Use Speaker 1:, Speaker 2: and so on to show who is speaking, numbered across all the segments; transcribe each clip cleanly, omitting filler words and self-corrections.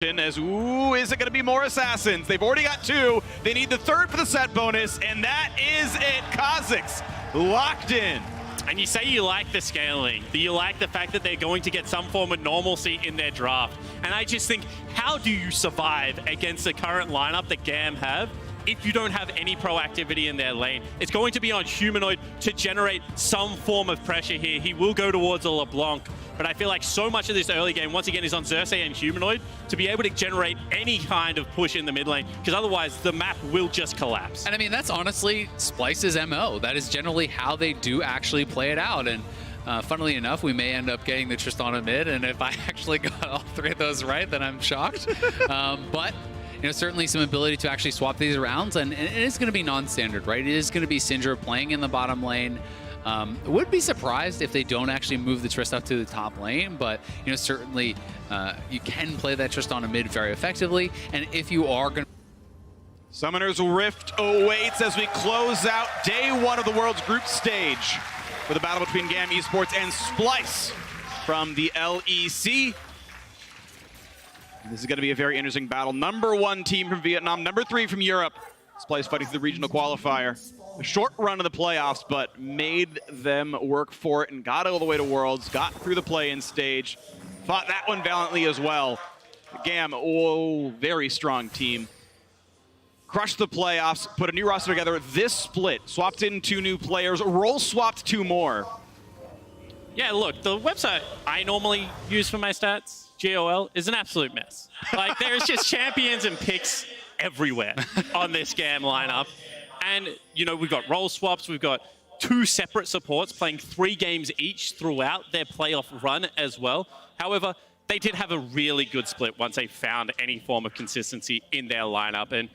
Speaker 1: As, ooh, is it going to be more assassins? They've already got 2. They need the 3rd for the set bonus, and that is it. Kha'Zix locked in.
Speaker 2: And you say you like the scaling, that you like the fact that they're going to get some form of normalcy in their draft. And I just think, how do you survive against the current lineup that GAM have if you don't have any proactivity in their lane? It's going to be on Humanoid to generate some form of pressure here. He will go towards a LeBlanc, but I feel like so much of this early game, once again, is on Xerxes and Humanoid to be able to generate any kind of push in the mid lane, because otherwise the map will just collapse.
Speaker 3: And I mean, that's honestly Splyce's MO. That is generally how they do actually play it out. And funnily enough, we may end up getting the Tristana mid, and if I actually got all 3 of those right, then I'm shocked. But certainly some ability to actually swap these around, and it is going to be non-standard, right? It is going to be Syndra playing in the bottom lane. Would be surprised if they don't actually move the Trist up to the top lane, but certainly you can play that Tristana mid very effectively, and if you are going to...
Speaker 1: Summoner's Rift awaits as we close out day 1 of the world's group stage for the battle between GAM Esports and Splyce from the LEC. This is going to be a very interesting battle. Number 1 team from Vietnam, number 3 from Europe. Splyce fighting through the regional qualifier. A short run of the playoffs, but made them work for it and got all the way to Worlds, got through the play-in stage, fought that one valiantly as well. GAM, very strong team. Crushed the playoffs, put a new roster together. This split, swapped in 2 new players, role swapped 2 more.
Speaker 2: Yeah, look, the website I normally use for my stats, GOL, is an absolute mess. Like, there's just champions and picks everywhere on this GAM lineup. And, we've got role swaps, we've got 2 separate supports playing 3 games each throughout their playoff run as well. However, they did have a really good split once they found any form of consistency in their lineup. And,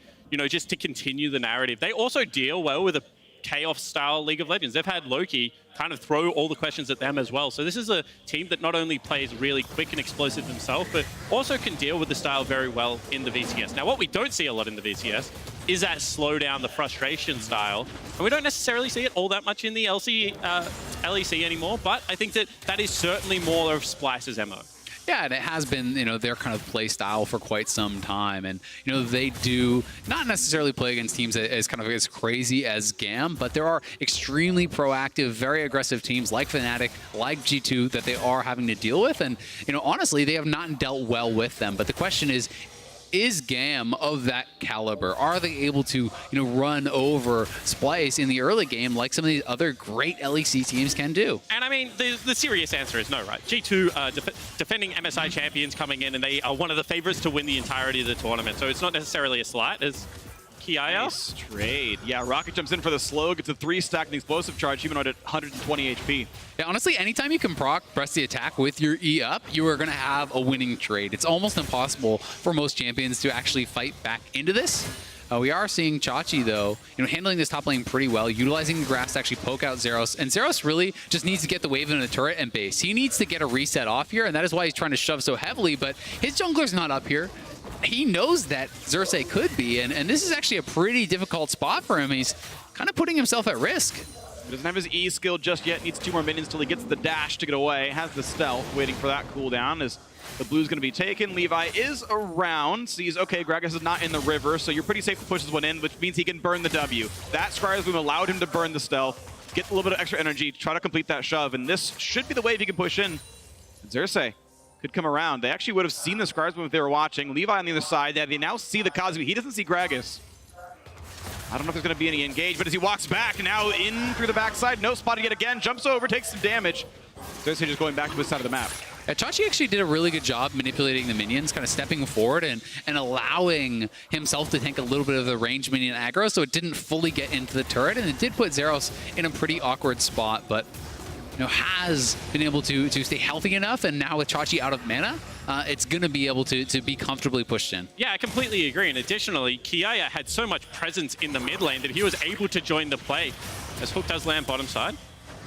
Speaker 2: just to continue the narrative, they also deal well with a chaos-style League of Legends. They've had Loki kind of throw all the questions at them as well. So this is a team that not only plays really quick and explosive themselves, but also can deal with the style very well in the VCS. Now, what we don't see a lot in the VCS is that slow down, the frustration style. And we don't necessarily see it all that much in the LEC anymore, but I think that is certainly more of Splyce's MO.
Speaker 3: Yeah, and it has been, their kind of play style for quite some time. And, they do not necessarily play against teams as kind of as crazy as GAM, but there are extremely proactive, very aggressive teams like Fnatic, like G2 that they are having to deal with. And, honestly, they have not dealt well with them. But the question is GAM of that caliber? Are they able to, run over Splyce in the early game like some of these other great LEC teams can do?
Speaker 2: And I mean, the serious answer is no, right? G2 defending MSI champions coming in, and they are one of the favorites to win the entirety of the tournament. So it's not necessarily a slight as Kiaya.
Speaker 1: Nice trade. Yeah, Rocket jumps in for the slow, gets a 3-stack and explosive charge, Humanoid at 120 HP.
Speaker 3: Yeah, honestly, anytime you can press the attack with your E up, you are going to have a winning trade. It's almost impossible for most champions to actually fight back into this. We are seeing Chachi, though, handling this top lane pretty well, utilizing the grass to actually poke out Zeros. And Zeros really just needs to get the wave in the turret and base. He needs to get a reset off here, and that is why he's trying to shove so heavily, but his jungler's not up here. He knows that Xerxes could be, and this is actually a pretty difficult spot for him. He's kind of putting himself at risk.
Speaker 1: He doesn't have his E skill just yet. Needs 2 more minions till he gets the dash to get away. Has the stealth, waiting for that cooldown as the blue's going to be taken. Levi is around, sees, okay, Gragas is not in the river, so you're pretty safe to push this one in, which means he can burn the W. That Scryer's Bloom allowed him to burn the stealth, get a little bit of extra energy, try to complete that shove, and this should be the wave he can push in. Xerxes could come around. They actually would have seen the Scryer's Bloom if they were watching. Levi on the other side, they now see the Cosby. He doesn't see Gragas. I don't know if there's going to be any engage, but as he walks back, now in through the backside, no spotting yet again, jumps over, takes some damage. Xerxes just going back to his side of the map.
Speaker 3: Yeah, Chachi actually did a really good job manipulating the minions, kind of stepping forward and allowing himself to tank a little bit of the range minion aggro, so it didn't fully get into the turret, and it did put Zeros in a pretty awkward spot, but has been able to stay healthy enough, and now with Chachi out of mana, it's going to be able to be comfortably pushed in.
Speaker 2: Yeah, I completely agree. And additionally, Kiaya had so much presence in the mid lane that he was able to join the play as Hook does land bottom side.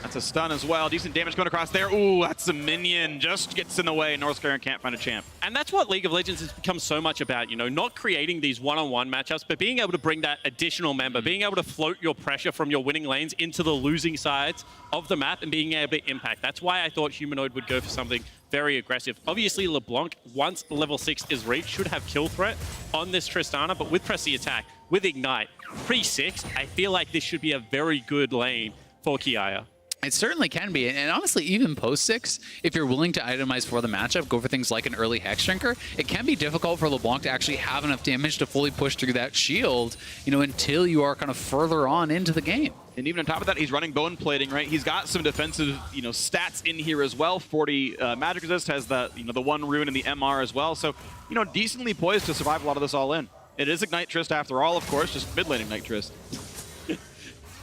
Speaker 1: That's a stun as well. Decent damage going across there. Ooh, that's a minion. Just gets in the way. North Carolina can't find a champ.
Speaker 2: And that's what League of Legends has become so much about, not creating these one-on-one matchups, but being able to bring that additional member, being able to float your pressure from your winning lanes into the losing sides of the map and being able to impact. That's why I thought Humanoid would go for something very aggressive. Obviously, LeBlanc, once level 6 is reached, should have kill threat on this Tristana, but with Press the Attack, with Ignite, pre-6, I feel like this should be a very good lane for Kiaya.
Speaker 3: It certainly can be, and honestly, even post-6, if you're willing to itemize for the matchup, go for things like an early Hex Drinker, it can be difficult for LeBlanc to actually have enough damage to fully push through that shield, you know, until you are kind of further on into the game.
Speaker 1: And even on top of that, he's running Bone Plating, right? He's got some defensive, you know, stats in here as well. 40 magic resist, has the, you know, the 1 rune and the MR as well. So, you know, decently poised to survive a lot of this all in. It is Ignite Trist after all, of course, just mid lane Ignite Trist.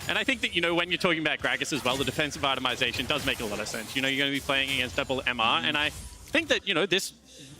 Speaker 2: And I think that, you know, when you're talking about Gragas as well, the defensive itemization does make a lot of sense. You know, you're going to be playing against double MR, and I think that, you know, this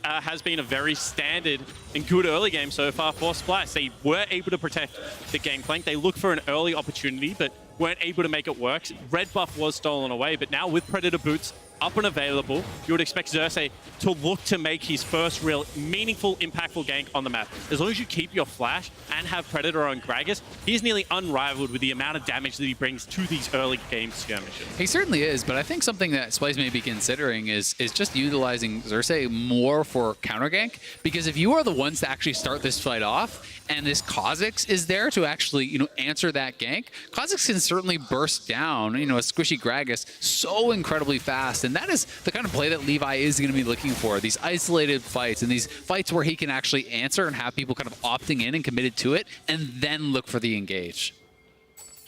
Speaker 2: has been a very standard and good early game so far for Splyce. They were able to protect the Gangplank. They looked for an early opportunity, but weren't able to make it work. Red buff was stolen away, but now with Predator boots up and available, you would expect Xerxes to look to make his first real meaningful, impactful gank on the map. As long as you keep your flash and have Predator on Gragas, he's nearly unrivaled with the amount of damage that he brings to these early game skirmishes.
Speaker 3: He certainly is, but I think something that Splyce may be considering is just utilizing Xerxes more for counter gank, because if you are the ones to actually start this fight off, and this Kha'Zix is there to actually, you know, answer that gank, Kha'Zix can certainly burst down, you know, a squishy Gragas so incredibly fast, and that is the kind of play that Levi is going to be looking for. These isolated fights, and these fights where he can actually answer and have people kind of opting in and committed to it, and then look for the engage.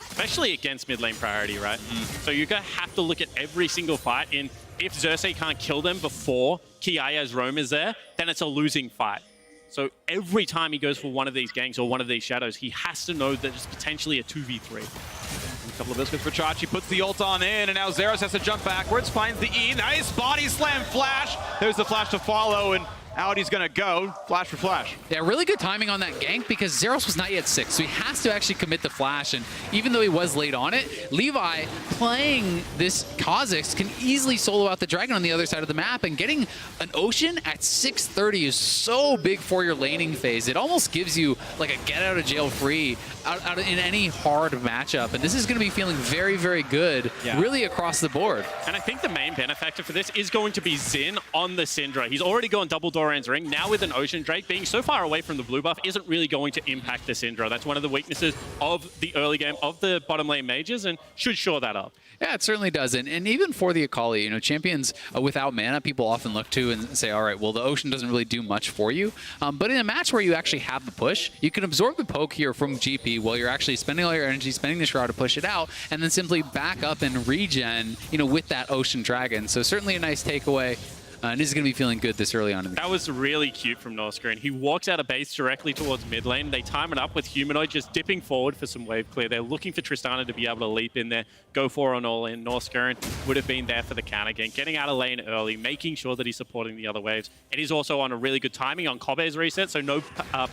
Speaker 2: Especially against mid lane priority, right? So you're going to have to look at every single fight, and if Xerxes can't kill them before Kiaya's roam is there, then it's a losing fight. So every time he goes for one of these ganks or one of these shadows, he has to know that it's potentially a 2v3.
Speaker 1: A couple of biscuits for Chachi, puts the ult on in, and now Zeros has to jump backwards, finds the E, nice body slam flash. There's the flash to follow, and out he's gonna go, flash for flash.
Speaker 3: Yeah, really good timing on that gank because Zeros was not yet 6, so he has to actually commit the flash, and even though he was late on it, Levi playing this Kha'Zix can easily solo out the dragon on the other side of the map, and getting an Ocean at 630 is so big for your laning phase. It almost gives you like a get out of jail free out in any hard matchup, and this is gonna be feeling very, very good, really across the board.
Speaker 2: And I think the main benefactor for this is going to be Xin on the Syndra. He's already gone double Doran's ring. Now with an Ocean Drake being so far away from the blue buff isn't really going to impact the Syndra. That's one of the weaknesses of the early game of the bottom lane mages, and should shore that up.
Speaker 3: Yeah, it certainly does. And even for the Akali, you know, champions without mana, people often look to and say, all right, well, the Ocean doesn't really do much for you. But in a match where you actually have the push, you can absorb the poke here from GP while you're actually spending all your energy, spending the Shroud to push it out, and then simply back up and regen, you know, with that Ocean Dragon. So certainly a nice takeaway. And this is going to be feeling good this early on in the game.
Speaker 2: That was really cute from North Screen. He walks out of base directly towards mid lane. They time it up with Humanoid just dipping forward for some wave clear. They're looking for Tristana to be able to leap in there, go for an all in. North Screen would have been there for the counter again, getting out of lane early, making sure that he's supporting the other waves. It is also on a really good timing on Kobe's reset, so no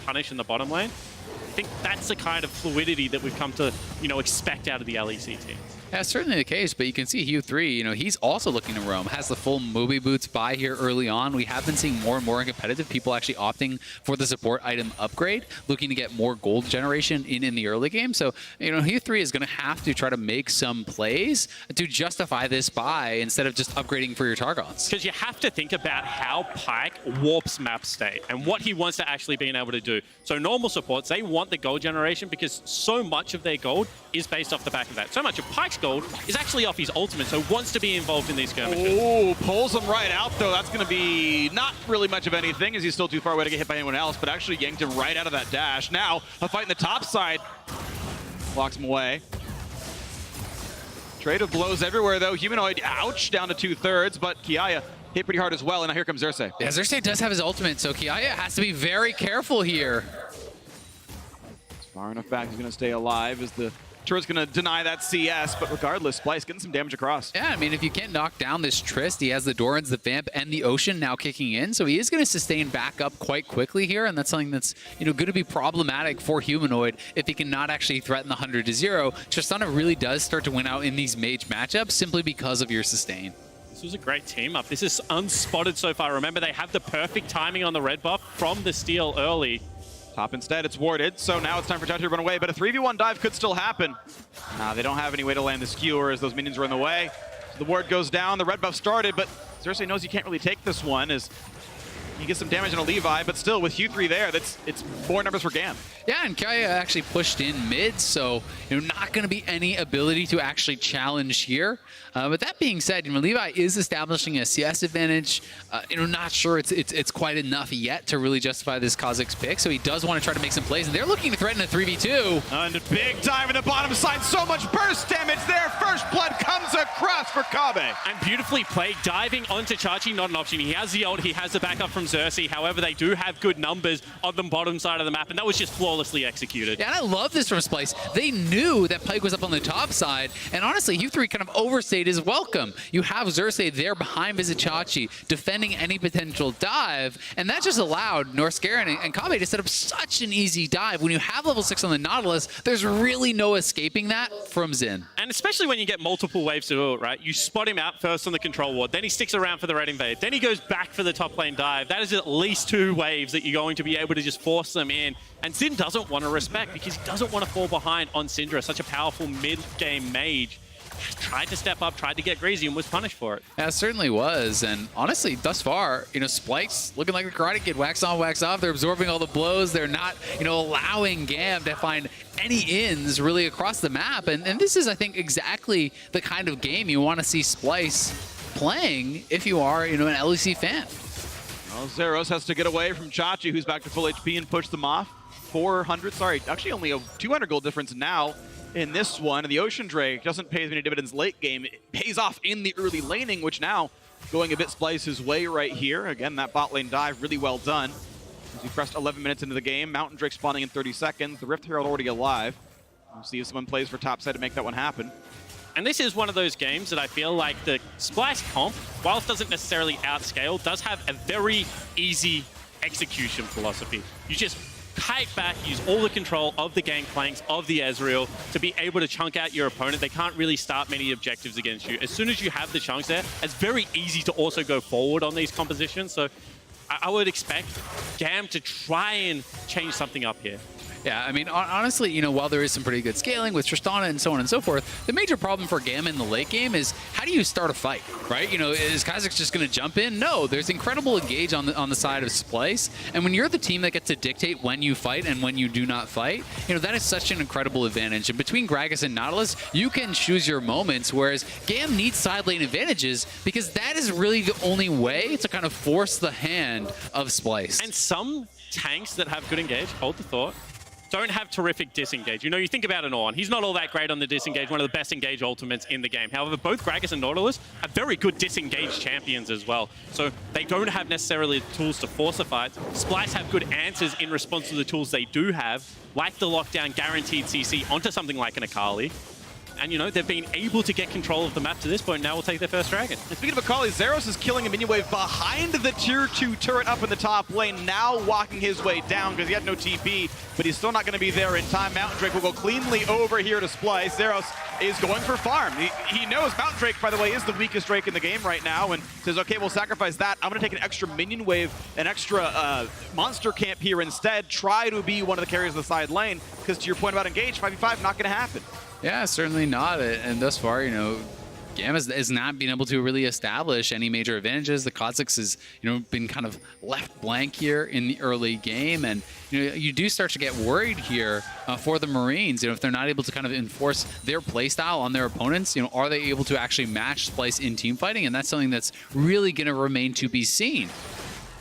Speaker 2: punish in the bottom lane. I think that's the kind of fluidity that we've come to, you know, expect out of the LEC team.
Speaker 3: Yeah, certainly the case, but you can see Hugh 3, you know, he's also looking to roam, has the full Moby Boots buy here early on. We have been seeing more and more in competitive people actually opting for the support item upgrade, looking to get more gold generation in the early game. So, you know, Hugh 3 is going to have to try to make some plays to justify this buy instead of just upgrading for your Targons.
Speaker 2: Because you have to think about how Pyke warps map state and what he wants to actually be able to do. So normal supports, they want the gold generation because so much of their gold is based off the back of that. So much of Pyke's gold is actually off his ultimate, so wants to be involved in these skirmishes.
Speaker 1: Oh, pulls him right out, though. That's going to be not really much of anything, as he's still too far away to get hit by anyone else, but actually yanked him right out of that dash. Now, a fight in the top side. Blocks him away. Trade of blows everywhere, though. Humanoid, ouch, down to 2/3, but Kiaya hit pretty hard as well, and now here comes Xerxes.
Speaker 3: Yeah, Xerxes does have his ultimate, so Kiaya has to be very careful here.
Speaker 1: It's far enough back, he's going to stay alive as the turret's going to deny that CS, but regardless, Splyce getting some damage across.
Speaker 3: Yeah, I mean, if you can't knock down this Trist, he has the Dorans, the Vamp, and the Ocean now kicking in, so he is going to sustain back up quite quickly here, and that's something that's, you know, going to be problematic for Humanoid if he cannot actually threaten the 100 to 0. Tristana really does start to win out in these mage matchups simply because of your sustain.
Speaker 2: This was a great team up. This is unspotted so far. Remember, they have the perfect timing on the red buff from the steal early.
Speaker 1: Top instead, it's warded, so now it's time for Chachi to run away, but a 3v1 dive could still happen. They don't have any way to land the skewer as those minions are in the way. So the ward goes down, the red buff started, but Xerxes knows he can't really take this one as he gets some damage on a Levi, but still with Q3 there, it's more numbers for GAM.
Speaker 3: Yeah, and Kaya actually pushed in mid, so not going to be any ability to actually challenge here. But that being said, Levi is establishing a CS advantage. Not sure it's quite enough yet to really justify this Kha'Zix pick, so he does want to try to make some plays, and they're looking to threaten a 3v2.
Speaker 1: And a big dive in the bottom side, so much burst damage there. First blood comes across for Kabe.
Speaker 2: And beautifully played, diving onto Chachi, not an option. He has the ult, he has the backup from Xerxes. However, they do have good numbers on the bottom side of the map, and that was just flawlessly executed.
Speaker 3: Yeah, and I love this from Splyce. They knew that Pyke was up on the top side, and honestly, U3 kind of overstayed his welcome. You have Xerxes there behind Vizichachi, defending any potential dive, and that just allowed Norskaren and Kabe to set up such an easy dive. When you have level 6 on the Nautilus, there's really no escaping that from Xin.
Speaker 2: And especially when you get multiple waves to ult, right? You spot him out first on the control ward, then he sticks around for the red invade, then he goes back for the top lane dive. That is at least 2 waves that you're going to be able to just force them in. And Xin doesn't want to respect because he doesn't want to fall behind on Syndra, such a powerful mid-game mage. Tried to step up, tried to get greasy, and was punished for it.
Speaker 3: Yeah, it certainly was. And honestly, thus far, Splyce looking like a Karate Kid. Wax on, wax off. They're absorbing all the blows. They're not, allowing GAM to find any ins really across the map. And this is, I think, exactly the kind of game you want to see Splyce playing if you are, an LEC fan.
Speaker 1: Well, Zeros has to get away from Chachi, who's back to full HP, and push them off. 400, sorry, actually only a 200 gold difference now in this one. And the Ocean Drake doesn't pay as many dividends late game. It pays off in the early laning, which now going a bit Splyce's way right here. Again, that bot lane dive really well done. As we pressed 11 minutes into the game, Mountain Drake spawning in 30 seconds. The Rift Herald already alive. We'll see if someone plays for top side to make that one happen.
Speaker 2: And this is one of those games that I feel like the Splyce comp, whilst doesn't necessarily outscale, does have a very easy execution philosophy. You just kite back, use all the control of the gangplanks, of the Ezreal, to be able to chunk out your opponent. They can't really start many objectives against you. As soon as you have the chunks there, it's very easy to also go forward on these compositions. So I would expect GAM to try and change something up here.
Speaker 3: Yeah, I mean, honestly, while there is some pretty good scaling with Tristana and so on and so forth, the major problem for GAM in the late game is how do you start a fight, right? Is Kha'Zix just going to jump in? No, there's incredible engage on the side of Splyce, and when you're the team that gets to dictate when you fight and when you do not fight, that is such an incredible advantage. And between Gragas and Nautilus, you can choose your moments, whereas GAM needs side lane advantages because that is really the only way to kind of force the hand of Splyce.
Speaker 2: And some tanks that have good engage, hold the thought, don't have terrific disengage. You think about an Ornn. He's not all that great on the disengage, one of the best engage ultimates in the game. However, both Gragas and Nautilus are very good disengage champions as well. So they don't have necessarily the tools to force a fight. Splyce have good answers in response to the tools they do have, like the lockdown guaranteed CC onto something like an Akali. And, they've been able to get control of the map to this point. Now we'll take their first dragon.
Speaker 1: And speaking of Akali, Zeros is killing a minion wave behind the tier 2 turret up in the top lane, now walking his way down because he had no TP, but he's still not going to be there in time. Mountain Drake will go cleanly over here to Splyce. Zeros is going for farm. He knows Mountain Drake, by the way, is the weakest Drake in the game right now, and says, okay, we'll sacrifice that. I'm going to take an extra minion wave, an extra monster camp here instead, try to be one of the carriers of the side lane, because to your point about engage, 5v5, not going to happen.
Speaker 3: Yeah, certainly not. And thus far, GAM has not been able to really establish any major advantages. The Kha'Zix has, been kind of left blank here in the early game. And, you do start to get worried here for the Marines. If they're not able to kind of enforce their playstyle on their opponents, are they able to actually match Splyce in team fighting? And that's something that's really going to remain to be seen.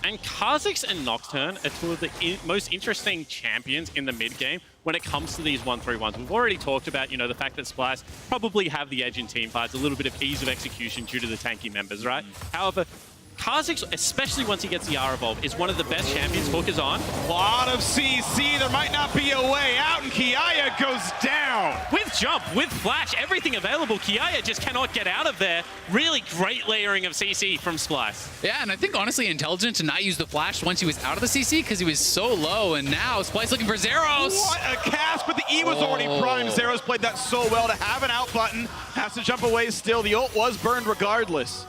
Speaker 2: And Kha'Zix and Nocturne are two of the most interesting champions in the mid game when it comes to these 1-3-1s. We've already talked about, the fact that Splyce probably have the edge in team fights, a little bit of ease of execution due to the tanky members, right? However, Kha'Zix, especially once he gets the R evolve, is one of the best champions. Hook is on.
Speaker 1: A lot of CC. There might not be a way out, and Kiaya goes down.
Speaker 2: With jump, with flash, everything available. Kiaya just cannot get out of there. Really great layering of CC from Splyce.
Speaker 3: Yeah, and I think honestly intelligent to not use the flash once he was out of the CC because he was so low, and now Splyce looking for Zeros.
Speaker 1: What a cast, but the E was already primed. Zeros played that so well to have an out button. Has to jump away still. The ult was burned regardless.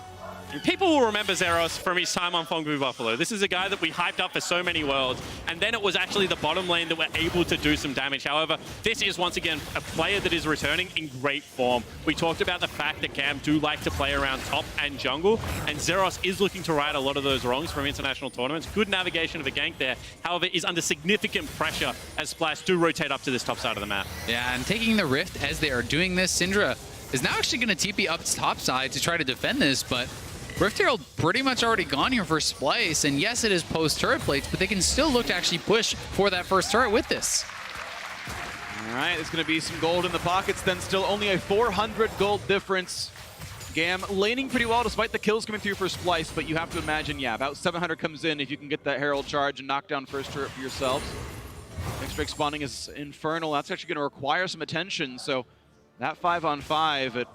Speaker 2: People will remember Zeros from his time on Fongbu Buffalo. This is a guy that we hyped up for so many worlds, and then it was actually the bottom lane that were able to do some damage. However, this is once again a player that is returning in great form. We talked about the fact that GAM do like to play around top and jungle, and Zeros is looking to right a lot of those wrongs from international tournaments. Good navigation of a gank there, however, is under significant pressure as Splyce do rotate up to this top side of the map.
Speaker 3: Yeah, and taking the Rift as they are doing this, Syndra is now actually going to TP up top side to try to defend this, but Rift Herald pretty much already gone here for Splyce, and yes, it is post-turret plates, but they can still look to actually push for that first turret with this.
Speaker 1: All right, there's going to be some gold in the pockets, then still only a 400 gold difference. GAM laning pretty well despite the kills coming through for Splyce, but you have to imagine, yeah, about 700 comes in if you can get that Herald charge and knock down first turret for yourselves. Next Drake spawning is Infernal. That's actually going to require some attention, so that 5-on-5 at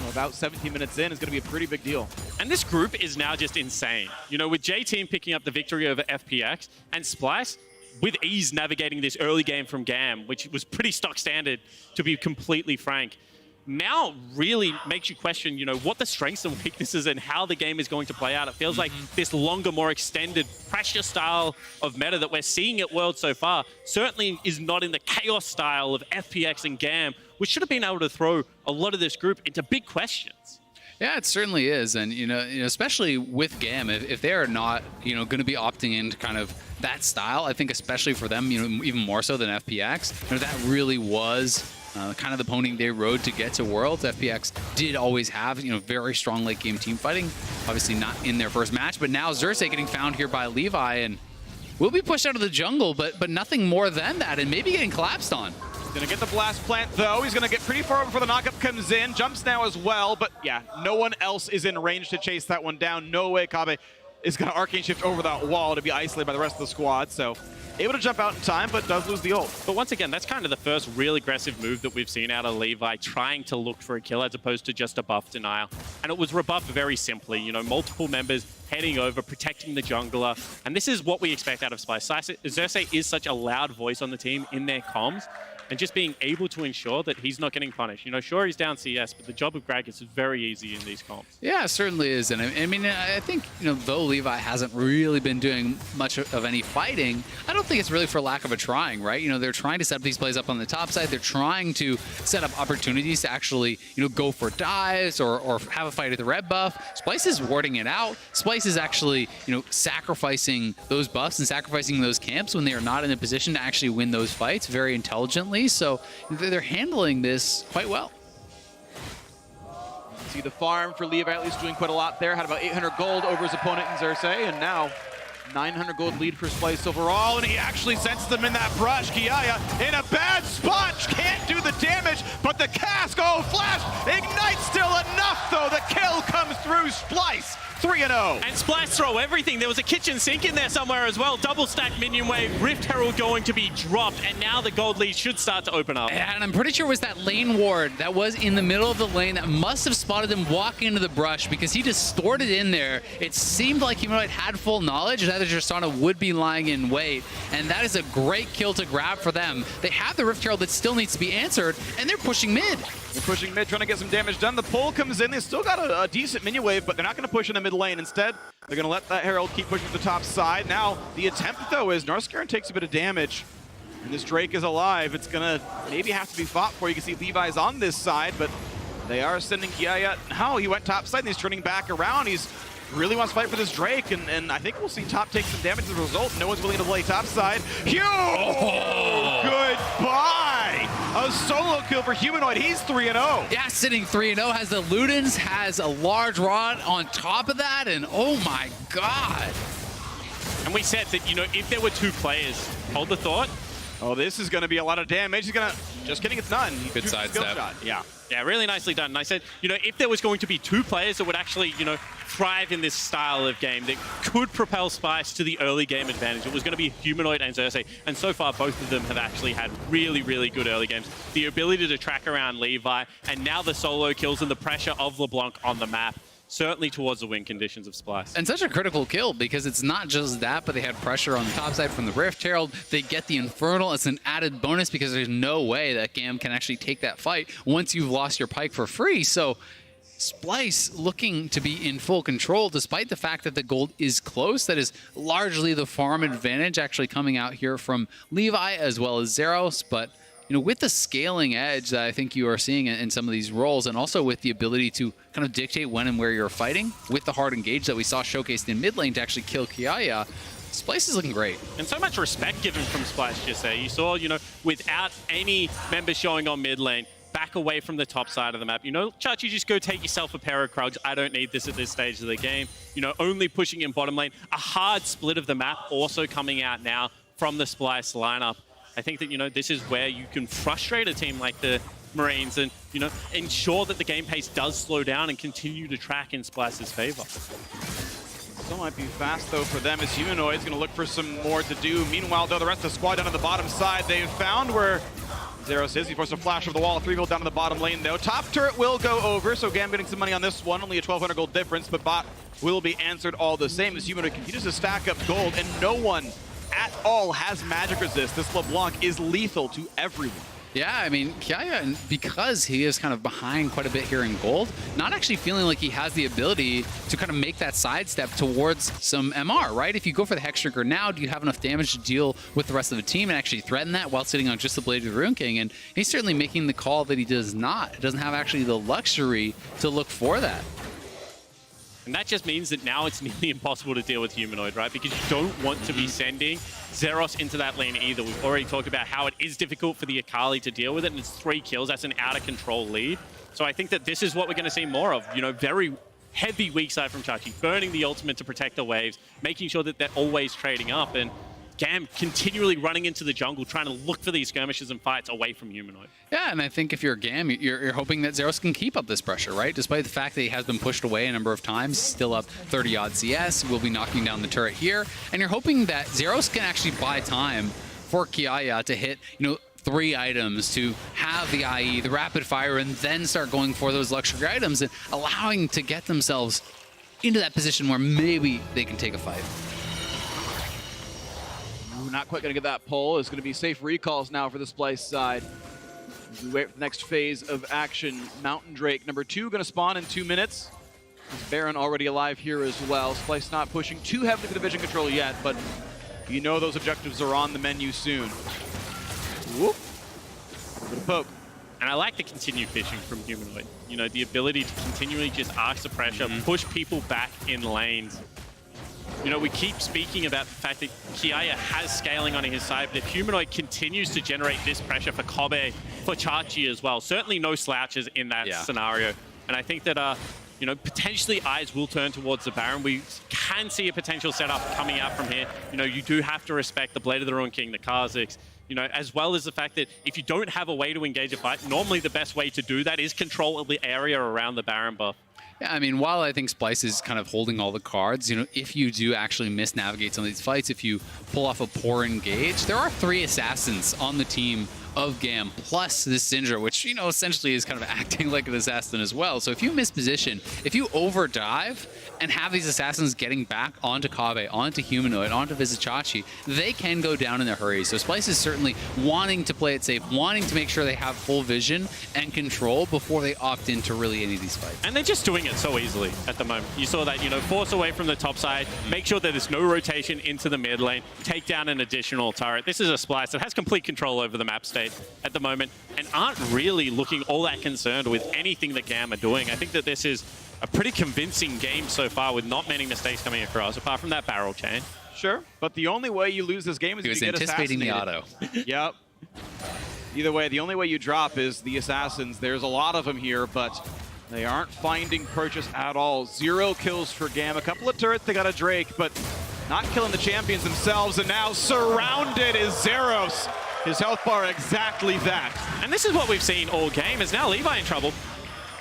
Speaker 1: about 17 minutes in is going to be a pretty big deal.
Speaker 2: And this group is now just insane. You know, with J-Team picking up the victory over FPX and Splyce with ease navigating this early game from GAM, which was pretty stock standard, to be completely frank, now really makes you question, you know, what the strengths and weaknesses and how the game is going to play out. It feels like this longer, more extended pressure style of meta that we're seeing at World so far certainly is not in the chaos style of FPX and GAM, which should have been able to throw a lot of this group into big questions.
Speaker 3: Yeah, it certainly is, and you know, especially with GAM, if they are not, you know, going to be opting into kind of that style, I think especially for them, you know, even more so than FPX, you know, that really was kind of the pony they rode to get to Worlds. FPX did always have, you know, very strong late game team fighting. Obviously not in their first match, but now Xerxes getting found here by Levi and will be pushed out of the jungle, but nothing more than that, and maybe getting collapsed on.
Speaker 1: Gonna get the blast plant though. He's gonna get pretty far before the knockup comes in. Jumps now as well, but yeah, no one else is in range to chase that one down. No way Kabe is gonna arcane shift over that wall to be isolated by the rest of the squad. So able to jump out in time, but does lose the ult.
Speaker 2: But once again, that's kind of the first real aggressive move that we've seen out of Levi, trying to look for a kill as opposed to just a buff denial. And it was rebuffed very simply, you know, multiple members heading over, protecting the jungler. And this is what we expect out of Splyce. Xerxes is such a loud voice on the team in their comms, and just being able to ensure that he's not getting punished. You know, sure, he's down CS, but the job of Gragas is very easy in these comps.
Speaker 3: Yeah, it certainly is. And I mean, I think, you know, though Levi hasn't really been doing much of any fighting, I don't think it's really for lack of a trying, right? You know, they're trying to set these plays up on the top side. They're trying to set up opportunities to actually, you know, go for dives or have a fight at the red buff. Splyce is warding it out. Splyce is actually, you know, sacrificing those buffs and sacrificing those camps when they are not in a position to actually win those fights very intelligently. So they're handling this quite well.
Speaker 1: See the farm for Levi at least doing quite a lot there. Had about 800 gold over his opponent in Xerxes, and now 900 gold lead for Splyce overall, and he actually senses them in that brush. Kiaya in a bad spot, can't do the damage, but the cask, oh, flash, ignite still enough though. The kill comes through Splyce. 3-0.
Speaker 2: And Splyce throw everything. There was a kitchen sink in there somewhere as well. Double stack minion wave, Rift Herald going to be dropped, and now the gold lead should start to open up.
Speaker 3: And I'm pretty sure it was that lane ward that was in the middle of the lane that must have spotted him walking into the brush because he distorted in there. It seemed like he might have had full knowledge that Tristana would be lying in wait, and that is a great kill to grab for them. They have the Rift Herald that still needs to be answered, and they're pushing mid.
Speaker 1: They're pushing mid, trying to get some damage done. The pull comes in. They still got a decent minion wave, but they're not going to push in the mid lane. Instead, they're going to let that Herald keep pushing to the top side. Now, the attempt, though, is Narskaran takes a bit of damage, and this Drake is alive. It's going to maybe have to be fought for. You can see Levi's on this side, but they are sending Kiaya. No, he went top side, and he's turning back around. He's really wants to fight for this Drake, and I think we'll see top take some damage as a result. No one's willing to play top side. Huge! Oh. Goodbye! A solo kill for Humanoid. He's 3-0.
Speaker 3: Yeah, sitting 3-0, has the Ludens, has a large rod on top of that, and oh my god.
Speaker 2: And we said that, you know, if there were two players, hold the thought.
Speaker 1: Oh, this is going to be a lot of damage. He's going to... Just kidding, it's none.
Speaker 3: Good side step.
Speaker 1: Shot. Yeah.
Speaker 2: Yeah, really nicely done. And I said, you know, if there was going to be two players that would actually, you know, thrive in this style of game that could propel Splyce to the early game advantage, it was going to be Humanoid and Xerxes. And so far, both of them have actually had really, really good early games. The ability to track around Levi, and now the solo kills and the pressure of LeBlanc on the map. Certainly towards the win conditions of Splyce.
Speaker 3: And such a critical kill because it's not just that, but they had pressure on the top side from the Rift Herald. They get the Infernal as an added bonus because there's no way that GAM can actually take that fight once you've lost your Pike for free. So Splyce looking to be in full control despite the fact that the gold is close. That is largely the farm advantage actually coming out here from Levi as well as Zeros. But you know, with the scaling edge that I think you are seeing in some of these roles, and also with the ability to kind of dictate when and where you're fighting, with the hard engage that we saw showcased in mid lane to actually kill Kiaya, Splyce is looking great.
Speaker 2: And so much respect given from Splyce just there. You saw, you know, without any members showing on mid lane, back away from the top side of the map. You know, Chachi, just go take yourself a pair of Krugs. I don't need this at this stage of the game. You know, only pushing in bottom lane. A hard split of the map also coming out now from the Splyce lineup. I think that, you know, this is where you can frustrate a team like the Marines and, you know, ensure that the game pace does slow down and continue to track in Splyce's favor.
Speaker 1: Still might be fast, though, for them as Humanoid's going to look for some more to do. Meanwhile, though, the rest of the squad down on the bottom side, they've found where Zeros is. He forced a flash over the wall. 3-0 down to the bottom lane, though. Top turret will go over, so GAM getting some money on this one. Only a 1,200 gold difference, but bot will be answered all the same as Humanoid continues to stack up gold, and no one at all has magic resist. This LeBlanc is lethal to everyone.
Speaker 3: Yeah, I mean, Kiaya, because he is kind of behind quite a bit here in gold, not actually feeling like he has the ability to kind of make that sidestep towards some MR, right? If you go for the Hex Drinker now, do you have enough damage to deal with the rest of the team and actually threaten that while sitting on just the Blade of the Rune King? And he's certainly making the call that he does not. Doesn't have actually the luxury to look for that.
Speaker 2: And that just means that now it's nearly impossible to deal with Humanoid, right? Because you don't want to be sending Zeros into that lane either. We've already talked about how it is difficult for the Akali to deal with it, and it's 3 kills. That's an out-of-control lead. So I think that this is what we're going to see more of. You know, very heavy weak side from Chachi, burning the ultimate to protect the waves, making sure that they're always trading up, and GAM continually running into the jungle, trying to look for these skirmishes and fights away from Humanoid.
Speaker 3: Yeah, and I think if you're GAM, you're hoping that Zeros can keep up this pressure, right? Despite the fact that he has been pushed away a number of times, still up 30-odd CS, will be knocking down the turret here, and you're hoping that Zeros can actually buy time for Kiaya to hit, you know, 3 items, to have the IE, the rapid fire, and then start going for those luxury items and allowing to get themselves into that position where maybe they can take a fight.
Speaker 1: Not quite going to get that pull. It's going to be safe recalls now for the Splyce side. We wait for the next phase of action. Mountain Drake, number 2, going to spawn in 2 minutes. There's Baron already alive here as well. Splyce not pushing too heavily for the vision control yet, but you know those objectives are on the menu soon. Whoop. A bit of poke.
Speaker 2: And I like the continued fishing from Humanoid. You know, the ability to continually just ask the pressure, push people back in lanes. You know, we keep speaking about the fact that Kiaya has scaling on his side, but if Humanoid continues to generate this pressure for Kobe, for Chachi as well, certainly no slouches in that scenario. And I think that, you know, potentially eyes will turn towards the Baron. We can see a potential setup coming out from here. You know, you do have to respect the Blade of the Ruin King, the Kha'Zix, you know, as well as the fact that if you don't have a way to engage a fight, normally the best way to do that is control the area around the Baron buff.
Speaker 3: Yeah, I mean, while I think Splyce is kind of holding all the cards, you know, if you do actually misnavigate some of these fights, if you pull off a poor engage, there are 3 assassins on the team of GAM, plus this Syndra, which, you know, essentially is kind of acting like an assassin as well. So if you misposition, if you overdive and have these assassins getting back onto Kave, onto Humanoid, onto Vizichachi, they can go down in a hurry. So Splyce is certainly wanting to play it safe, wanting to make sure they have full vision and control before they opt into really any of these fights.
Speaker 2: And they're just doing it so easily at the moment. You saw that, you know, force away from the top side, make sure that there's no rotation into the mid lane, take down an additional turret. This is a Splyce that has complete control over the map state at the moment and aren't really looking all that concerned with anything that GAM are doing. I think that this is a pretty convincing game so far with not many mistakes coming across, apart from that barrel chain.
Speaker 1: Sure, but the only way you lose this game is if you get
Speaker 3: anticipating the auto.
Speaker 1: Yep. Either way, the only way you drop is the assassins. There's a lot of them here, but they aren't finding purchase at all. 0 kills for GAM. A couple of turrets, they got a Drake, but not killing the champions themselves, and now surrounded is Zeros. His health bar exactly that.
Speaker 2: And this is what we've seen all game, is now Levi in trouble.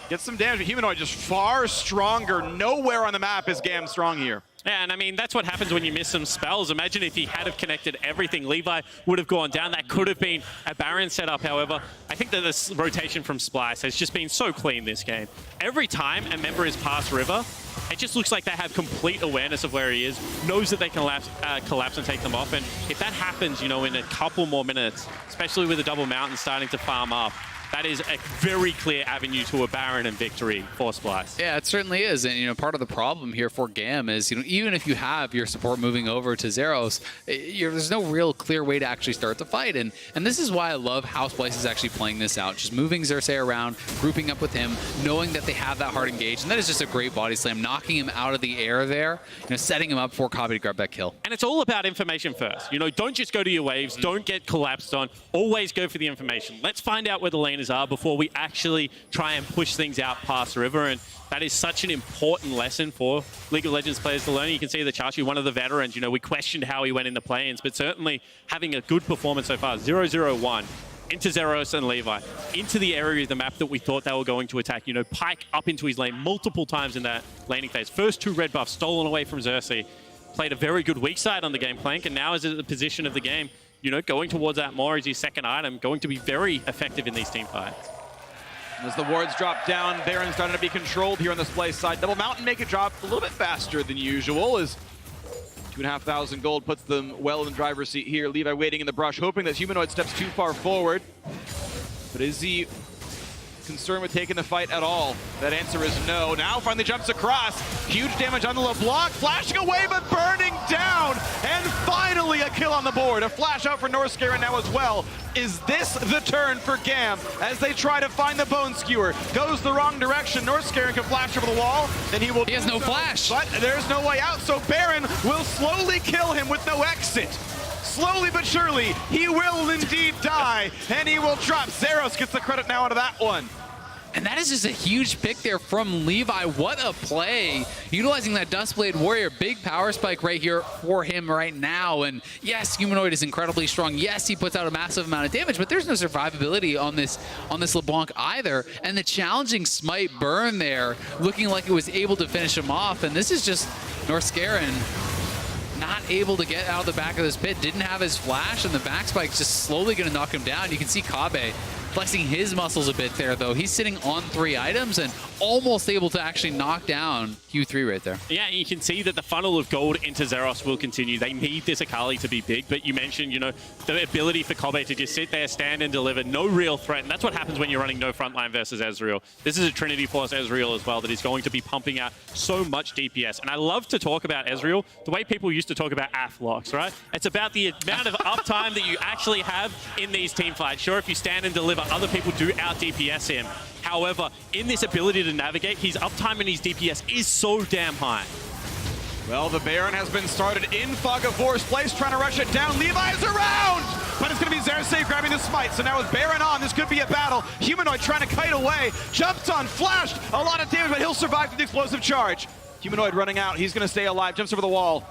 Speaker 1: Gets some damage, but Humanoid just far stronger. Nowhere on the map is GAM strong here.
Speaker 2: Yeah, and I mean, that's what happens when you miss some spells. Imagine if he had have connected everything. Levi would have gone down. That could have been a Baron setup, however. I think that this rotation from Splyce has just been so clean this game. Every time a member is past River, it just looks like they have complete awareness of where he is, knows that they can collapse and take them off. And if that happens, you know, in a couple more minutes, especially with the double mountain starting to farm up, that is a very clear avenue to a Baron and victory for Splyce.
Speaker 3: Yeah, it certainly is. And, part of the problem here for GAM is, even if you have your support moving over to Zeros, there's no real clear way to actually start the fight. And this is why I love how Splyce is actually playing this out. Just moving Xerxes around, grouping up with him, knowing that they have that hard engage. And that is just a great body slam, knocking him out of the air there, setting him up for Kabe to grab that kill.
Speaker 2: And it's all about information first. Don't just go to your waves. Don't get collapsed on. Always go for the information. Let's find out where the laners are before we actually try and push things out past river. And that is such an important lesson for League of Legends players to learn. You can see the Chachi, one of the veterans, we questioned how he went in the play-ins, but certainly having a good performance so far. 0-0-1 into Zeros and Levi, into the area of the map that we thought they were going to attack. Pyke up into his lane multiple times in that laning phase. First 2 red buffs stolen away from Xerxes. Played a very good weak side on the game plank, and now is at the position of the game, going towards that more as his second item, going to be very effective in these team fights.
Speaker 1: As the wards drop down, Baron's starting to be controlled here on the Splyce side. Double Mountain make it drop a little bit faster than usual, as 2,500 gold puts them well in the driver's seat here. Levi waiting in the brush, hoping that Humanoid steps too far forward. But is he concerned with taking the fight at all? That answer is no. Now finally jumps across. Huge damage on the LeBlanc, flashing away but burning down. And finally a kill on the board. A flash out for Northscaren now as well. Is this the turn for GAM as they try to find the Bone Skewer? Goes the wrong direction. Northscaren can flash over the wall. Then he
Speaker 3: has no flash.
Speaker 1: But there's no way out, so Baron will slowly kill him with no exit. Slowly but surely, he will indeed die, and he will drop. Zeros gets the credit now out of that one.
Speaker 3: And that is just a huge pick there from Levi. What a play. Utilizing that Duskblade Warrior. Big power spike right here for him right now. And yes, Humanoid is incredibly strong. Yes, he puts out a massive amount of damage, but there's no survivability on this LeBlanc either. And the challenging smite burn there, looking like it was able to finish him off. And this is just Northscaren not able to get out of the back of this pit. Didn't have his flash, and the back spike's just slowly going to knock him down. You can see Kabe flexing his muscles a bit there, though. He's sitting on 3 items and almost able to actually knock down Q3 right there.
Speaker 2: Yeah, you can see that the funnel of gold into Zeros will continue. They need this Akali to be big, but you mentioned, the ability for Kabe to just sit there, stand and deliver, no real threat. And that's what happens when you're running no frontline versus Ezreal. This is a Trinity Force Ezreal as well that is going to be pumping out so much DPS. And I love to talk about Ezreal the way people used to talk about Athlocks, right? It's about the amount of uptime that you actually have in these team fights. Sure, if you stand and deliver, other people do out DPS him. However, in this ability to navigate, his uptime and his DPS is so damn high.
Speaker 1: Well, the Baron has been started in Fog of War. Splyce trying to rush it down. Levi is around! But it's going to be Xerxes grabbing the smite. So now with Baron on, this could be a battle. Humanoid trying to kite away. Jumps on, flashed. A lot of damage, but he'll survive with the explosive charge. Humanoid running out. He's going to stay alive. Jumps over the wall.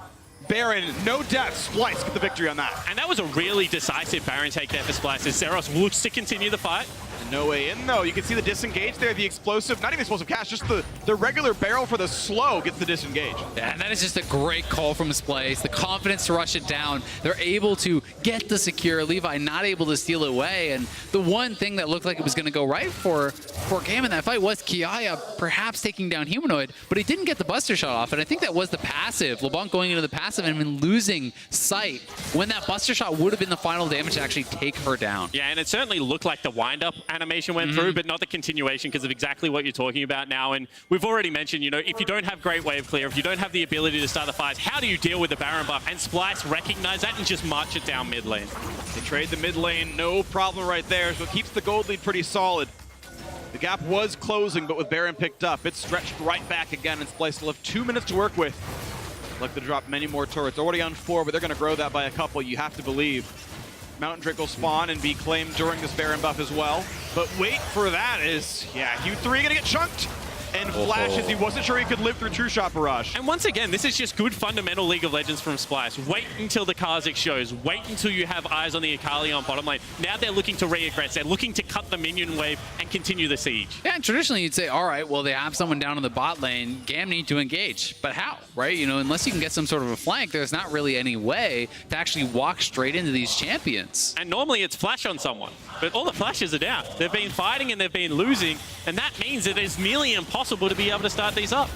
Speaker 1: Baron, no death. Splyce get the victory on that.
Speaker 2: And that was a really decisive Baron take there for Splyce, as Zeros looks to continue the fight.
Speaker 1: No way in, though. You can see the disengage there, the explosive, not even explosive cast, just the regular barrel for the slow gets the disengage.
Speaker 3: Yeah, and that is just a great call from Splyce. The confidence to rush it down. They're able to get the secure. Levi not able to steal it away. And the one thing that looked like it was going to go right for GAM in that fight was Kiaya perhaps taking down Humanoid, but he didn't get the Buster Shot off. And I think that was the passive. LeBlanc going into the passive and then losing sight when that Buster Shot would have been the final damage to actually take her down.
Speaker 2: Yeah, and it certainly looked like the wind-up animation went through, but not the continuation because of exactly what you're talking about now. And we've already mentioned, if you don't have great wave clear, if you don't have the ability to start the fights, how do you deal with the Baron buff? And Splyce recognize that and just march it down mid lane.
Speaker 1: They trade the mid lane, no problem right there, so it keeps the gold lead pretty solid. The gap was closing, but with Baron picked up, it's stretched right back again, and Splyce will have 2 minutes to work with. Like to drop many more turrets. Already on 4, but they're going to grow that by a couple, you have to believe. Mountain Drake will spawn and be claimed during this Baron buff as well. But wait for that is, yeah, Q3 going to get chunked. And flashes, he wasn't sure he could live through True Shot Barrage.
Speaker 2: And once again, this is just good fundamental League of Legends from Splyce. Wait until the Kha'Zix shows. Wait until you have eyes on the Akali on bottom lane. Now they're looking to re-aggress. They're looking to cut the minion wave and continue the siege.
Speaker 3: Yeah, and traditionally you'd say, all right, well, they have someone down in the bot lane. GAM need to engage. But how, right? Unless you can get some sort of a flank, there's not really any way to actually walk straight into these champions.
Speaker 2: And normally it's flash on someone. But all the flashes are down. They've been fighting and they've been losing. And that means that it's nearly impossible to be able to start these up.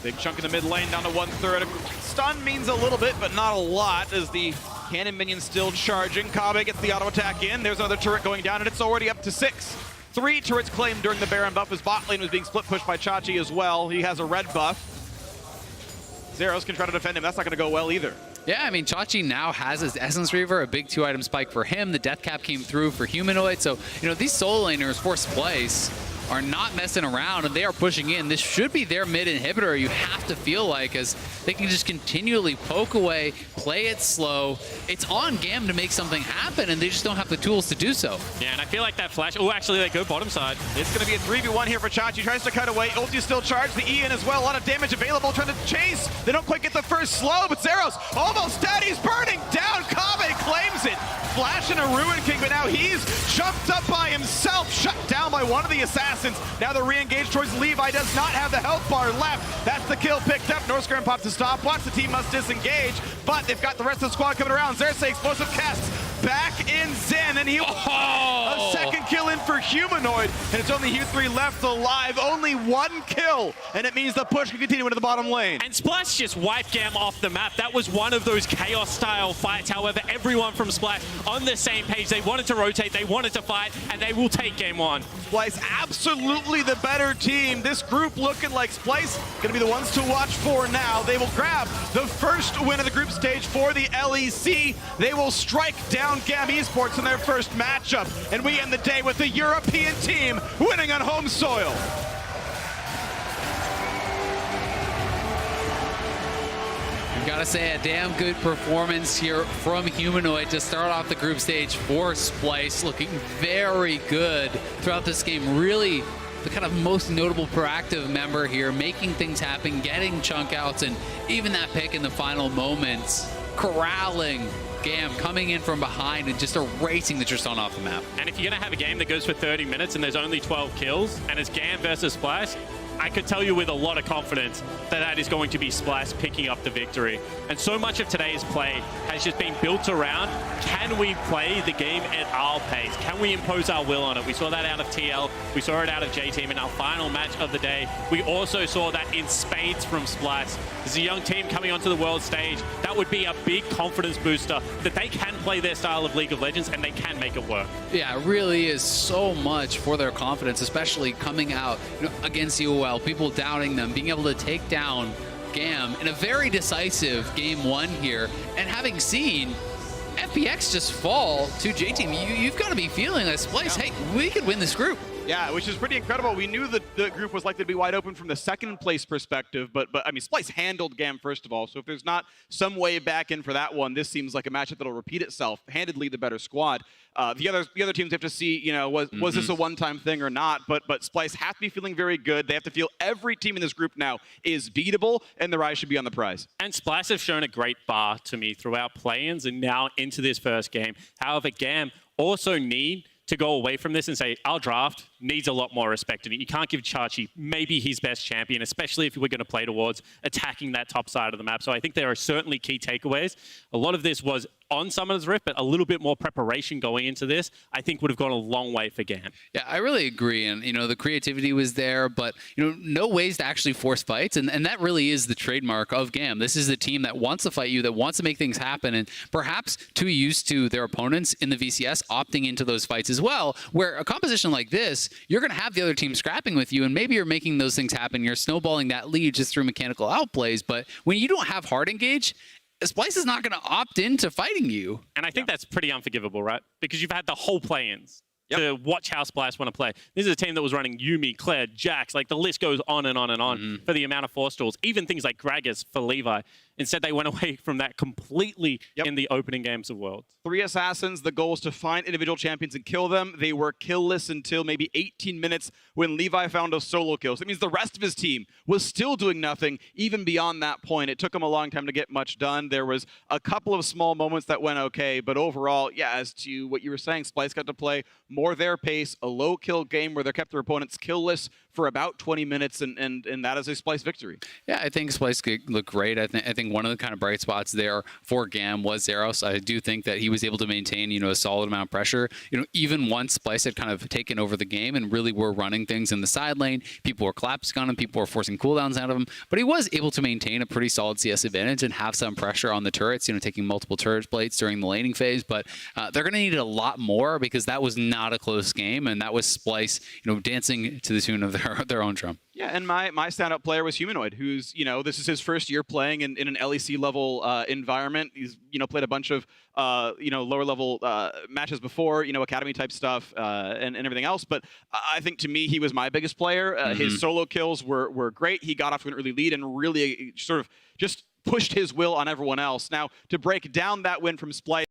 Speaker 1: Big chunk in the mid lane, down to 1/3. Stun means a little bit, but not a lot, as the cannon minion still charging. Kabe gets the auto attack in. There's another turret going down, and it's already up to 6. 3 turrets claimed during the Baron buff as bot lane was being split pushed by Chachi as well. He has a red buff. Zeros can try to defend him. That's not going to go well either.
Speaker 3: Yeah, I mean, Chachi now has his Essence Reaver, a big 2-item spike for him. The Death Cap came through for Humanoid. So, you know, these solo laners for Splyce are not messing around, and they are pushing in. This should be their mid inhibitor, you have to feel like, as they can just continually poke away, play it slow. It's on GAM to make something happen, and they just don't have the tools to do so.
Speaker 2: Yeah, and I feel like that flash... Oh, actually, they go bottom side.
Speaker 1: It's going to be a 3v1 here for Chachi. Tries to cut away. Ulti still charged. The E in as well. A lot of damage available. Trying to chase. They don't quite get the first slow, but Zeros almost dead. He's burning down. Kave claims it. Flash and a Ruin King, but now he's jumped up by himself. Shut down by one of the assassins. Now the re-engage towards Levi does not have the health bar left. That's the kill picked up. Northscram pops a stopwatch. The team must disengage, but they've got the rest of the squad coming around. Xerxes explosive casts back in Zen, and he a second kill in for Humanoid, and it's only Hu3 left alive. Only 1 kill, and it means the push can continue into the bottom lane.
Speaker 2: And Splyce just wiped GAM off the map. That was one of those chaos-style fights. However, everyone from Splyce on the same page. They wanted to rotate, they wanted to fight, and they will take game 1.
Speaker 1: Splyce absolutely the better team. This group looking like Splyce going to be the ones to watch for now. They will grab the first win of the group stage for the LEC. They will strike down GAM Esports in their first matchup, and we end the day with the European team winning on home soil.
Speaker 3: Gotta say, a damn good performance here from Humanoid to start off the group stage for Splyce. Looking very good throughout this game. Really the kind of most notable proactive member here, making things happen, getting chunk outs, and even that pick in the final moments, corralling GAM, coming in from behind and just erasing the Tristan off the map.
Speaker 2: And if you're going to have a game that goes for 30 minutes and there's only 12 kills, and it's GAM versus Splyce, I could tell you with a lot of confidence that that is going to be Splyce picking up the victory. And so much of today's play has just been built around, can we play the game at our pace? Can we impose our will on it? We saw that out of TL, we saw it out of J-Team in our final match of the day. We also saw that in spades from Splyce. There's a young team coming onto the world stage. That would be a big confidence booster that they can play their style of League of Legends and they can make it work.
Speaker 3: Yeah, it really is so much for their confidence, especially coming out against UOL. People doubting them, being able to take down GAM in a very decisive game 1 here, and having seen FPX just fall to J-Team, you've got to be feeling this place, hey, we could win this group.
Speaker 1: Yeah, which is pretty incredible. We knew that the group was likely to be wide open from the second place perspective, but I mean, Splyce handled GAM first of all, so if there's not some way back in for that one, this seems like a matchup that'll repeat itself. Handedly the better squad. The other teams have to see, you know, was this a one-time thing or not, but Splyce have to be feeling very good. They have to feel every team in this group now is beatable, and their eyes should be on the prize.
Speaker 2: And Splyce have shown a great bar to me throughout play-ins and now into this first game. However, GAM also need to go away from this and say, our draft needs a lot more respect in it. You can't give Chachi maybe his best champion, especially if we're going to play towards attacking that top side of the map. So I think there are certainly key takeaways. A lot of this was on Summoner's Rift, but a little bit more preparation going into this, I think would have gone a long way for GAM.
Speaker 3: Yeah, I really agree. And, you know, the creativity was there, but, you know, no ways to actually force fights. And that really is the trademark of GAM. This is the team that wants to fight you, that wants to make things happen, and perhaps too used to their opponents in the VCS opting into those fights as well, where a composition like this, you're going to have the other team scrapping with you, and maybe you're making those things happen. You're snowballing that lead just through mechanical outplays. But when you don't have hard engage, Splyce is not going to opt into fighting you.
Speaker 2: And I think that's pretty unforgivable, right? Because you've had the whole play-ins to watch how Splyce want to play. This is a team that was running Yuumi, Claire, Jax, like the list goes on and on and on for the amount of force tools. Even things like Gragas for Levi. Instead, they went away from that completely in the opening games of Worlds.
Speaker 1: 3 assassins. The goal is to find individual champions and kill them. They were killless until maybe 18 minutes when Levi found a solo kill. So it means the rest of his team was still doing nothing even beyond that point. It took him a long time to get much done. There was a couple of small moments that went okay, but overall, yeah, as to what you were saying, Splyce got to play more their pace, a low kill game where they kept their opponents killless for about 20 minutes, and that is a Splyce victory.
Speaker 3: Yeah, I think Splyce looked great. I think one of the kind of bright spots there for GAM was Zeros. I do think that he was able to maintain, a solid amount of pressure. Even once Splyce had kind of taken over the game and really were running things in the side lane, people were collapsing on him, people were forcing cooldowns out of him, but he was able to maintain a pretty solid CS advantage and have some pressure on the turrets, taking multiple turret plates during the laning phase. But they're going to need a lot more, because that was not a close game, and that was Splyce, dancing to the tune of their own drum.
Speaker 1: Yeah, and my standout player was Humanoid, who's, this is his first year playing in an LEC level environment. He's, played a bunch of, lower level matches before, academy type stuff and everything else. But I think to me, he was my biggest player. His solo kills were great. He got off to an early lead and really sort of just pushed his will on everyone else. Now, to break down that win from Splyce,